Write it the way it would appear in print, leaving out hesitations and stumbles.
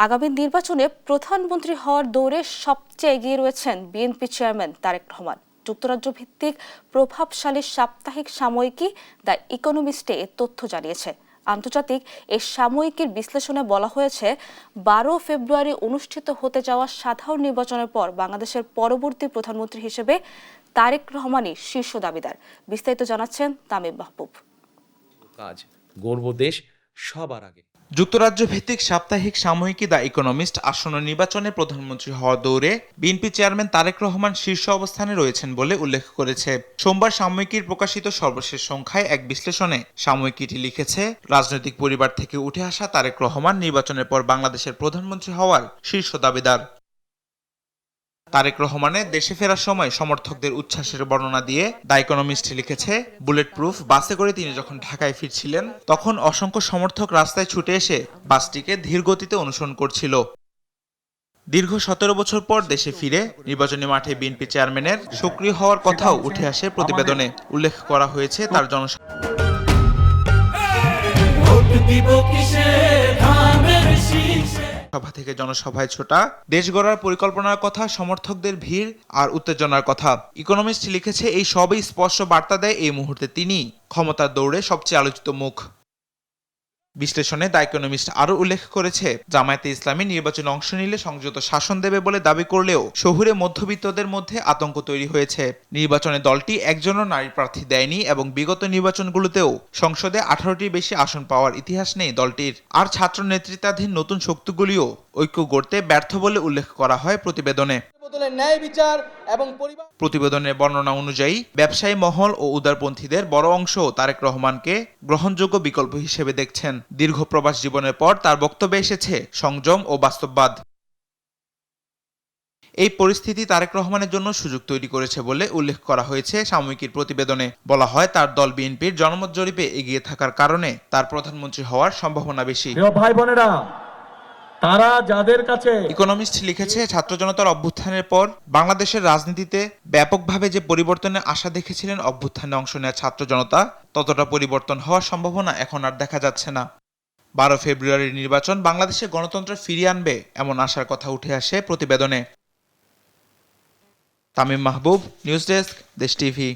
আগামী নির্বাচনে প্রধানমন্ত্রী হওয়ার দৌড়ে সবচেয়ে এগিয়ে রয়েছেন বিএনপি চেয়ারম্যান তারেক রহমান। যুক্তরাজ্য ভিত্তিক প্রভাবশালী সাপ্তাহিক সাময়িকী দ্য ইকোনমিস্টে এ তথ্য জানিয়েছে। আন্তর্জাতিক এই সাময়িকীর বিশ্লেষণে বলা হয়েছে, 12 ফেব্রুয়ারি অনুষ্ঠিত হতে যাওয়া সাধারণ নির্বাচনের পর বাংলাদেশের পরবর্তী প্রধানমন্ত্রী হিসেবে তারেক রহমানই শীর্ষ দাবিদার। বিস্তারিত জানাচ্ছেন তামিম মাহবুব। কাজ গর্ব দেশ সবার আগে। যুক্তরাজ্য ভিত্তিক সাপ্তাহিক সাময়িকী দ্য ইকোনমিস্ট আসন্ন নির্বাচনে প্রধানমন্ত্রী হওয়ার দৌড়ে বিএনপি চেয়ারম্যান তারেক রহমান শীর্ষ অবস্থানে রয়েছেন বলে উল্লেখ করেছে। সোমবার সাময়িকীর প্রকাশিত সর্বশেষ সংখ্যায় এক বিশ্লেষণে সাময়িকীটি লিখেছে, রাজনৈতিক পরিবার থেকে উঠে আসা তারেক রহমান নির্বাচনের পর বাংলাদেশের প্রধানমন্ত্রী হওয়ার শীর্ষ দাবিদার। তারেক রহমানের দেশে ফেরার সময় সমর্থকদের উচ্ছ্বাসের বর্ণনা দিয়ে দ্য ইকোনমিস্ট লিখেছে, বুলেট প্রুফ বাসে করে তিনি যখন ঢাকায় ফিরছিলেন তখন অসংখ্য সমর্থক রাস্তায় ছুটে এসে বাসটিকে ধীর গতিতে অনুসরণ করছিল। দীর্ঘ 17 বছর পর দেশে ফিরে নির্বাচনী মাঠে বিএনপি চেয়ারম্যানের সক্রিয় হওয়ার কথাও উঠে আসে প্রতিবেদনে। উল্লেখ করা হয়েছে, তার সভা থেকে জনসভায় ছোটা, দেশ গড়ার পরিকল্পনার কথা, সমর্থকদের ভিড় আর উত্তেজনার কথা। ইকোনমিস্ট লিখেছে, এই সবই স্পষ্ট বার্তা দেয় এই মুহূর্তে তিনি ক্ষমতার দৌড়ে সবচেয়ে আলোচিত মুখ। বিশ্লেষণে দ্য ইকোনমিস্ট আরও উল্লেখ করেছে, জামায়াতে ইসলামী নির্বাচনে অংশ নিলে সংযত শাসন দেবে বলে দাবি করলেও শহুরে মধ্যবিত্তদের মধ্যে আতঙ্ক তৈরি হয়েছে। নির্বাচনে দলটি একজনও নারী প্রার্থী দেয়নি এবং বিগত নির্বাচনগুলোতেও সংসদে 18টির বেশি আসন পাওয়ার ইতিহাস নেই দলটির। আর ছাত্র নেতৃত্বাধীন নতুন শক্তিগুলিও ঐক্য গড়তে ব্যর্থ বলে উল্লেখ করা হয় প্রতিবেদনে। প্রতিবেদনের বর্ণনা অনুযায়ী ব্যবসায়ী মহল ও উদারপন্থীদের বড় অংশ তারেক রহমানকে গ্রহণযোগ্য বিকল্প হিসেবে দেখছেন। দীর্ঘ প্রবাস জীবনের পর তার বক্তব্যে এসেছে সংযম ও বাস্তববাদ। এই পরিস্থিতি তারেক রহমানের জন্য সুযোগ তৈরি করেছে বলে উল্লেখ করা হয়েছে সাময়িকীর প্রতিবেদনে। বলা হয়, তার দল বিএনপির জনমত জরিপে এগিয়ে থাকার কারণে তার প্রধানমন্ত্রী হওয়ার সম্ভাবনা বেশি। ভাই বোনেরা, তারা যাদের কাছে ইকোনমিস্ট লিখেছে, ছাত্র জনতার অভ্যুত্থানের পর বাংলাদেশের রাজনীতিতে ব্যাপকভাবে যে পরিবর্তনের আশা দেখেছিলেন অভ্যুত্থানে অংশ নেওয়া ছাত্র জনতা, ততটা পরিবর্তন হওয়ার সম্ভাবনা এখন আর দেখা যাচ্ছে না। 12 ফেব্রুয়ারির নির্বাচন বাংলাদেশে গণতন্ত্র ফিরিয়ে আনবে এমন আশার কথা উঠে আসে প্রতিবেদনে। তামিম মাহবুব, নিউজ ডেস্ক, দেশ টিভি।